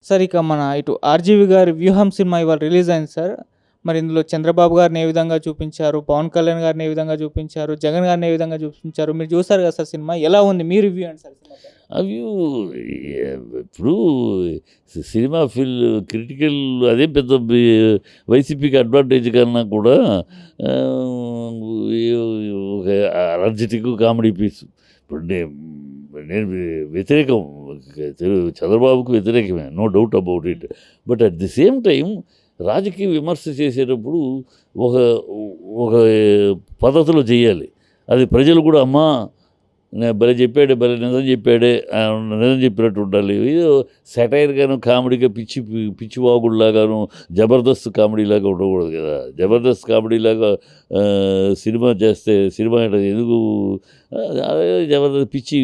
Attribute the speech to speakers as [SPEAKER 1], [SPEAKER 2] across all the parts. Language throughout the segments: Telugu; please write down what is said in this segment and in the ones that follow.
[SPEAKER 1] సార్ ఇక మన ఇటు 'ఆర్జీవి' గారి 'వ్యూహం' సినిమా ఇవాళ రిలీజ్ అయింది సార్. మరి ఇందులో చంద్రబాబు గారిని ఏ విధంగా చూపించారు, పవన్ కళ్యాణ్ గారిని ఏ విధంగా చూపించారు, జగన్ గారిని ఏ విధంగా చూపించారు, మీరు చూసారు కదా సార్ సినిమా, ఎలా ఉంది మీ రివ్యూ ఏంటి సార్ సినిమా పైన?
[SPEAKER 2] అవి ఇప్పుడు సినిమా క్రిటికల్ అదే పెద్ద వైసీపీకి అడ్వాంటేజ్ కన్నా కూడా ఆ, ఒక ఎనర్జెటిక్ కామెడీ పీస్. ఇప్పుడు నేను వ్యతిరేకం, చంద్రబాబుకు వ్యతిరేకమే, no doubt about it. But at the same time రాజకీయ విమర్శ చేసేటప్పుడు ఒక ఒక పద్ధతిలో చేయాలి. అది ప్రజలు కూడా అమ్మా భలే చెప్పాడే, భలే నిజం చెప్పాడే, నిజం చెప్పినట్టు ఉండాలి. ఏదో సెటైర్గాను కామెడీగా పిచ్చివాగుడులాగాను జబర్దస్త్ కామెడీలాగా ఉండకూడదు కదా. జబర్దస్త్ కామెడీలాగా సినిమా చేస్తే సినిమా ఎందుకు అదే జబర్దస్త్ పిచ్చి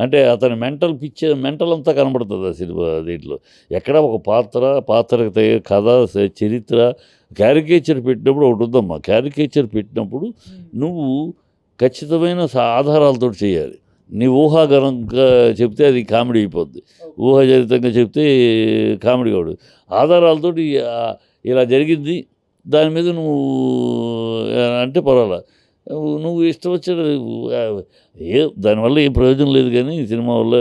[SPEAKER 2] అంటే అతని మెంటల్ అంతా కనబడుతుంది ఆ సినిమా దీంట్లో. ఎక్కడ ఒక పాత్రకు తగ్గ కథ, చరిత్ర, క్యారికేచర్ పెట్టినప్పుడు ఒకటి ఉందమ్మా. క్యారికేచర్ పెట్టినప్పుడు నువ్వు ఖచ్చితమైన ఆధారాలతో చేయాలి. నీ ఊహాగరంగా చెప్తే అది కామెడీ అయిపోద్ది, ఊహాజనితంగా చెప్తే కామెడీ కాదు. ఆధారాలతోటి ఇలా జరిగింది దాని మీద నువ్వు అంటే పర్వాలా, నువ్వు ఇష్టం వచ్చిన దానివల్ల ఏం ప్రయోజనం లేదు. కానీ సినిమా వల్ల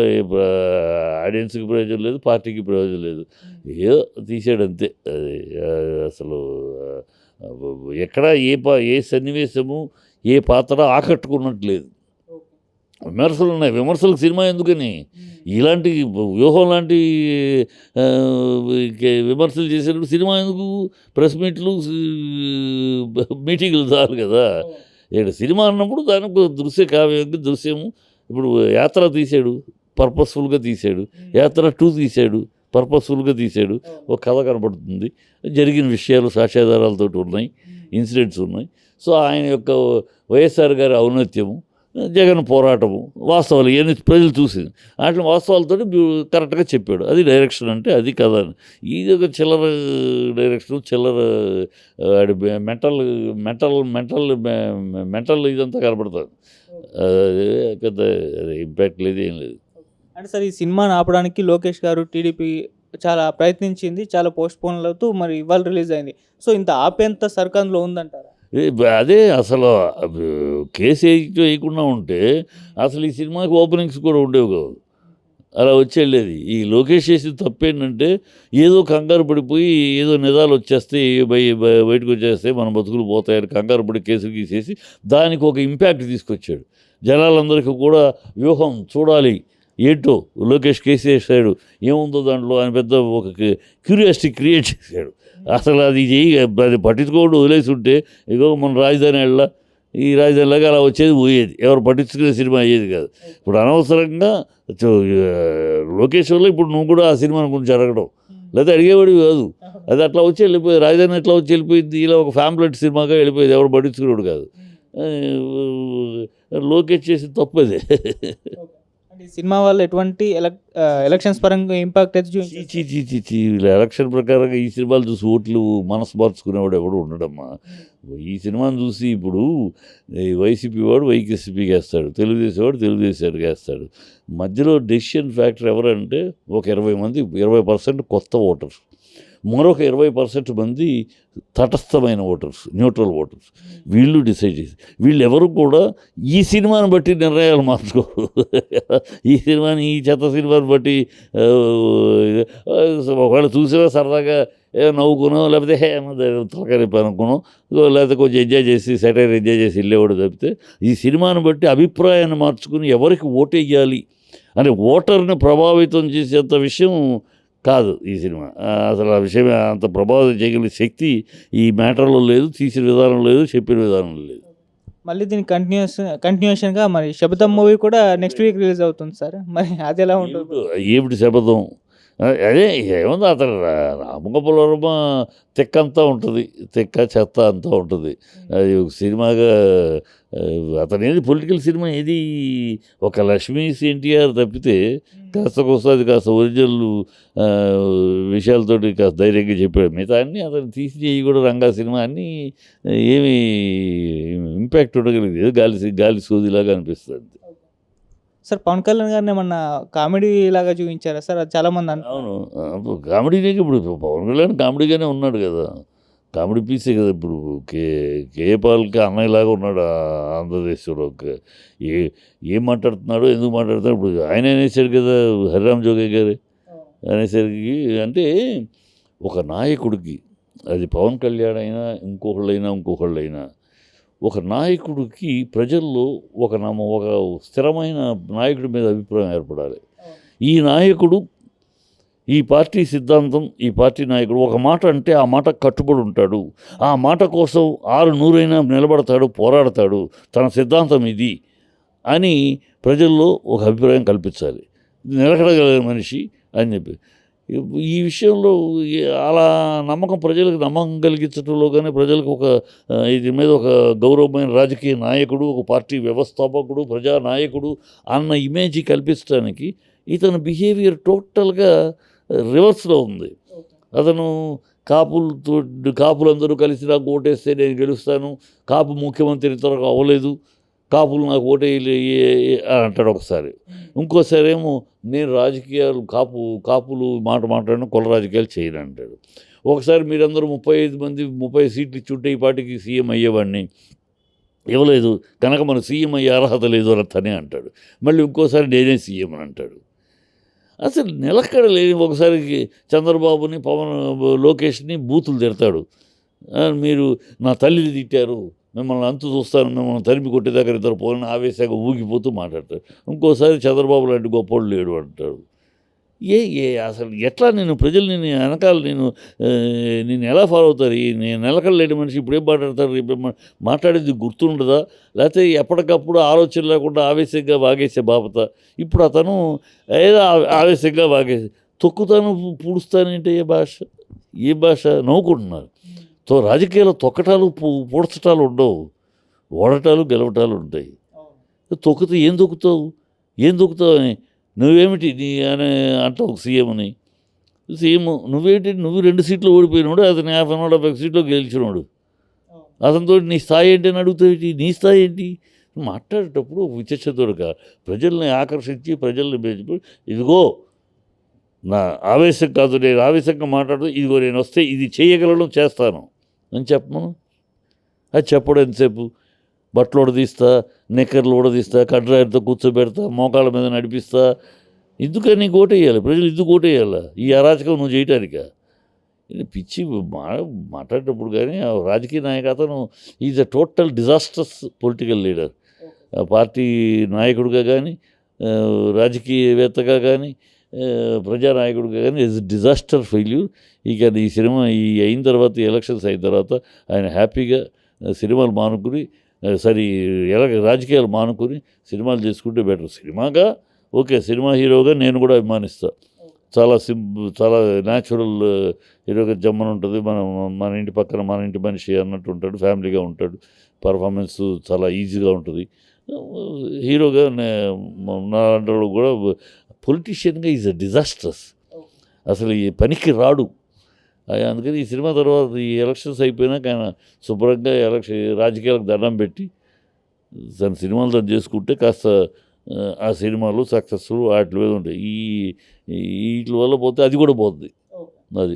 [SPEAKER 2] ఆడియన్స్కి ప్రయోజనం లేదు, పార్టీకి ప్రయోజనం లేదు. ఏదో తీసాడంతే. అది అసలు ఎక్కడ ఏ సన్నివేశము, ఏ పాత్ర ఆకట్టుకున్నట్లేదు. విమర్శలు ఉన్నాయి, విమర్శలకు సినిమా ఎందుకని? ఇలాంటి వ్యూహం లాంటి విమర్శలు చేసేటప్పుడు సినిమా ఎందుకు? ప్రెస్ మీట్లు, మీటింగులు చాలు కదా. ఇక్కడ సినిమా అన్నప్పుడు దానికి దృశ్యము. ఇప్పుడు యాత్ర తీసాడు, పర్పస్ఫుల్గా తీసాడు. యాత్ర 2 తీసాడు, పర్పస్ఫుల్గా తీసాడు. ఒక కథ కనపడుతుంది, జరిగిన విషయాలు సాక్ష్యాధారాలతో ఉన్నాయి, ఇన్సిడెంట్స్ ఉన్నాయి. సో ఆయన యొక్క వైఎస్ఆర్ గారి ఔన్నత్యము, జగన్ పోరాటము, వాస్తవాలు ఇవన్నీ ప్రజలు చూసింది. వాటిని వాస్తవాలతో కరెక్ట్గా చెప్పాడు. అది డైరెక్షన్ అంటే, అది కథ. ఇది ఒక చిల్లర డైరెక్షన్, చిల్లర మెంటల్ ఇదంతా కనపడుతుంది. పెద్ద ఇంపాక్ట్ లేదు, ఏం లేదు.
[SPEAKER 1] అంటే సార్ ఈ సినిమాని ఆపడానికి లోకేష్ గారు, టీడీపీ చాలా ప్రయత్నించింది, చాలా పోస్ట్పోన్లు అవుతూ మరి ఇవాళ రిలీజ్ అయింది. సో ఇంత ఆపేంత సర్కంలో ఉందంటారా?
[SPEAKER 2] అదే అసలు కేసు వేయకుండా ఉంటే అసలు ఈ సినిమాకి ఓపెనింగ్స్ కూడా ఉండేవి కావు, అలా వచ్చి వెళ్ళేది. ఈ లోకేష్ చేసిన తప్పేంటంటే ఏదో కంగారు పడిపోయి ఏదో నిజాలు వచ్చేస్తే బయటకు వచ్చేస్తే మన బతుకులు పోతాయని కంగారు పడి కేసులు గీసేసి దానికి ఒక ఇంపాక్ట్ తీసుకొచ్చాడు. జనాలందరికీ కూడా వ్యూహం చూడాలి, ఏంటో లోకేష్ కేసు వేసాడు, ఏముందో దాంట్లో అని పెద్ద ఒక క్యూరియాసిటీ క్రియేట్ చేశాడు. అసలు అది అది పట్టించుకోవడం వదిలేసి ఉంటే ఇగో మన రాజధాని ఈ రాజధానిలాగా అలా వచ్చేది పోయేది, ఎవరు పట్టించుకునే సినిమా అయ్యేది కాదు. ఇప్పుడు అనవసరంగా లోకేష్ వల్ల ఇప్పుడు నువ్వు కూడా ఆ సినిమా గురించి అడగడం లేదా అడిగేవాడివి కాదు. అది అట్లా వచ్చి వెళ్ళిపోయేది, రాజధాని ఎట్లా వచ్చి వెళ్ళిపోయింది, ఇలా ఒక ఫ్యామిలెట్ సినిమాగా వెళ్ళిపోయేది, ఎవరు పట్టించుకునేవాడు కాదు. లోకేష్ చేసిన తప్పదే.
[SPEAKER 1] ఈ సినిమా వల్ల ఎటువంటి ఎలక్షన్స్ పరంగా ఇంపాక్ట్ అయితే
[SPEAKER 2] ఎలక్షన్ ప్రకారంగా ఈ సినిమాలు చూసి ఓట్లు మనసు మార్చుకునేవాడు ఎవడు ఉండడమ్మా. ఈ సినిమాను చూసి ఇప్పుడు వైసీపీ వాడు వైఎస్పీకి వేస్తాడు, తెలుగుదేశం వాడు తెలుగుదేశానికి వేస్తాడు. మధ్యలో డెసిషన్ ఫ్యాక్టర్ ఎవరంటే ఒక 20% కొత్త ఓటర్స్, మరొక 20% మంది తటస్థమైన ఓటర్స్, న్యూట్రల్ ఓటర్స్. వీళ్ళు డిసైడ్ చేసి వీళ్ళు ఎవరు కూడా ఈ సినిమాని బట్టి నిర్ణయాలు మార్చుకోరు. ఈ చెత్త సినిమాని బట్టి ఒకవేళ చూసినా సరదాగా నవ్వుకునో లేకపోతే తలకరిపి అనుకునో లేకపోతే కొంచెం ఎంజాయ్ చేసి సెటైర్ ఎంజాయ్ చేసి వెళ్ళేవాడు తప్పితే ఈ సినిమాని బట్టి అభిప్రాయాన్ని మార్చుకుని ఎవరికి ఓటు వేయాలి అని ఓటర్ని ప్రభావితం చేసేంత విషయం కాదు ఈ సినిమా. అసలు ఆ విషయం అంత ప్రభావితం చేయగలిగే శక్తి ఈ మ్యాటర్లో లేదు, తీసిన విధానం లేదు, చెప్పిన విధానం లేదు.
[SPEAKER 1] మళ్ళీ దీనికి కంటిన్యూషన్గా మరి శబదం మూవీ కూడా నెక్స్ట్ వీక్ రిలీజ్ అవుతుంది సార్, మరి అది ఎలా ఉంటుంది?
[SPEAKER 2] ఏమిటి శబదం? అదే ఏముంది, అతను రామగోపాల్ వర్మ తెక్క అంతా ఉంటుంది, తెక్క చెత్త అంతా ఉంటుంది. అది ఒక సినిమాగా అతనేది పొలిటికల్ సినిమా ఏది ఒక లక్ష్మీస్ ఎన్టీఆర్ తప్పితే కాస్త అది కాస్త ఒరిజినల్ విషయాలతోటి కాస్త ధైర్యంగా చెప్పాడు. మిగతా అన్నీ అతను తీసి చేయి కూడా రంగా సినిమా అన్నీ ఏమి ఇంపాక్ట్ ఉండగలిగింది, గాలి సోదిలాగా అనిపిస్తుంది.
[SPEAKER 1] సార్ పవన్ కళ్యాణ్ గారిని ఏమన్నా కామెడీ లాగా చూపించారా సార్? అది చాలామంది
[SPEAKER 2] అవును. కామెడీనే ఇప్పుడు పవన్ కళ్యాణ్ కామెడీగానే ఉన్నాడు కదా! కామెడీ పీసే కదా! ఇప్పుడు కేఏ పాల్‌కి అన్నయ్యలాగా ఉన్నాడు ఆంధ్రదేశ్‌లో. ఏ ఏం మాట్లాడుతున్నాడో, ఎందుకు మాట్లాడుతున్నాడో ఇప్పుడు ఆయన అనేసాడు కదా! హరిరామ్ జోగి గారు అనేసరికి అంటే ఒక నాయకుడికి అది పవన్ కళ్యాణ్ అయినా, ఇంకొకళ్ళైనా ఒక నాయకుడికి ప్రజల్లో ఒక స్థిరమైన నాయకుడి మీద అభిప్రాయం ఏర్పడాలి. ఈ నాయకుడు, ఈ పార్టీ సిద్ధాంతం, ఈ పార్టీ నాయకుడు ఒక మాట అంటే ఆ మాట కట్టుబడి ఉంటాడు. ఆ మాట కోసం 6, 100 నిలబడతాడు, పోరాడతాడు. తన సిద్ధాంతం ఇది అని ప్రజల్లో ఒక అభిప్రాయం కల్పించాలి. నిలకడగలిగిన మనిషి అని చెప్పి. ఈ విషయంలో అలా ప్రజలకు నమ్మకం కలిగించడంలో కానీ ప్రజలకు ఇది మీద ఒక గౌరవమైన రాజకీయ నాయకుడు, ఒక పార్టీ వ్యవస్థాపకుడు, ప్రజానాయకుడు అన్న ఇమేజ్ కల్పించడానికి ఇతని బిహేవియర్ టోటల్గా రివర్స్లో ఉంది. అతను కాపులందరూ కలిసి నాకు ఓటేస్తే నేను గెలుస్తాను, కాపు ముఖ్యమంత్రి ఇంతవరకు అవ్వలేదు, కాపులు నాకు ఓటేయాలి అని అంటాడు ఒకసారి. ఇంకోసారి ఏమో నేను రాజకీయాలు కాపులు మాట్లాడిన కుల రాజకీయాలు చేయను అంటాడు. ఒకసారి మీరందరూ 35 మంది 30 సీట్లు ఇచ్చుంటే ఈ పార్టీకి సీఎం అయ్యేవాడిని, ఇవ్వలేదు కనుక మన సీఎం అయ్యే అర్హత లేదు అని తనే అంటాడు. మళ్ళీ ఇంకోసారి నేనే సీఎం అని అంటాడు. అసలు నిలకడ లేని ఒకసారి చంద్రబాబుని, లోకేష్ని బూతులు తిడతాడు. మీరు నా తల్లిని తిట్టారు, మిమ్మల్ని అంతు చూస్తాను, మిమ్మల్ని తరిమి కొట్టేదాకా ఇద్దరు పోయిన ఆవేశంగా ఊగిపోతూ మాట్లాడతాడు. ఇంకోసారి చంద్రబాబు లాంటి గొప్పోడు లేడు అంటాడు. అసలు ఎట్లా ప్రజలు వెనకాల నేను ఎలా ఫాలో అవుతారు? నేను నిలకడలేని మనిషి ఇప్పుడు ఏం మాట్లాడతారు, రేపు మాట్లాడేది గుర్తుండదా? లేకపోతే ఎప్పటికప్పుడు ఆలోచన లేకుండా ఆవేశంగా వాగేసే బాపత. ఇప్పుడు అతను ఏదో ఆవేశంగా వాగేసి తొక్కుతాను పూడుస్తానంటే ఏ భాష నవ్వుకుంటున్నారు. రాజకీయాలు తొక్కటాలు పూడ్చటాలు ఉండవు, ఓడటాలు గెలవటాలు ఉంటాయి. తొక్కుతూ ఏం తొక్కుతావు అని నువ్వేమిటి అని అంటావు సీఎంని. నువ్వేంటి, నువ్వు 2 సీట్లు ఓడిపోయినాడు, అతను 50 సీట్లో గెలిచినాడు. అతనితో నీ స్థాయి ఏంటి అని అడుగుతావు. నీ స్థాయి ఏంటి? మాట్లాడేటప్పుడు విచక్షణతోడుగా ప్రజల్ని ఆకర్షించి ప్రజల్ని పెంచి, ఇదిగో నా ఆవేశం కాదు, నేను ఆవేశంగా మాట్లాడుతూ ఇదిగో నేను వస్తే ఇది చేయగలను, చేస్తాను అని చెప్పమను. అది చెప్పడం ఎంతసేపు? బట్టలు ఉడదీస్తా, నిక్కర్లు ఉడదీస్తా, కడ్రాయితో కూర్చోబెడతా, మోకాళ్ళ మీద నడిపిస్తా. ఎందుకని నీకు ఓటేయాలి? ప్రజలు ఎందుకు ఓటేయాలా? ఈ అరాచకం నువ్వు చేయటానిక? పిచ్చి మాట్లాడేటప్పుడు కానీ రాజకీయ నాయకతను is a total disasters political leader. Party నాయకుడిగా కానీ, రాజకీయవేత్తగా కానీ, ప్రజానాయకుడిగా కానీ ఈజ్ డిజాస్టర్ ఫెయిల్యూర్. ఇక ఈ సినిమా అయిన తర్వాత, ఎలక్షన్స్ అయిన తర్వాత ఆయన హ్యాపీగా సినిమాలు మానుకుని రాజకీయాలు మానుకొని సినిమాలు చేసుకుంటే బెటర్. సినిమాగా ఓకే, సినిమా హీరోగా నేను కూడా అభిమానిస్తాను. చాలా న్యాచురల్ హీరోగా జమ్మని ఉంటుంది. మన ఇంటి పక్కన మన ఇంటి మనిషి అన్నట్టు ఉంటాడు, ఫ్యామిలీగా ఉంటాడు, పర్ఫార్మెన్స్ చాలా ఈజీగా ఉంటుంది. హీరోగా నా కూడా పొలిటీషియన్గా ఈజ్ అ డిజాస్టర్స్. అసలు ఈ పనికి రాడు. అందుకని ఈ సినిమా తర్వాత ఈ ఎలక్షన్స్ అయిపోయినాక ఆయన శుభ్రంగా రాజకీయాలకు దండం పెట్టి తన సినిమాలు తను చేసుకుంటే కాస్త ఆ సినిమాలు సక్సెస్ఫుల్ వాటి మీద ఉంటాయి. వీటి వల్ల పోతే అది కూడా పోతుంది. అది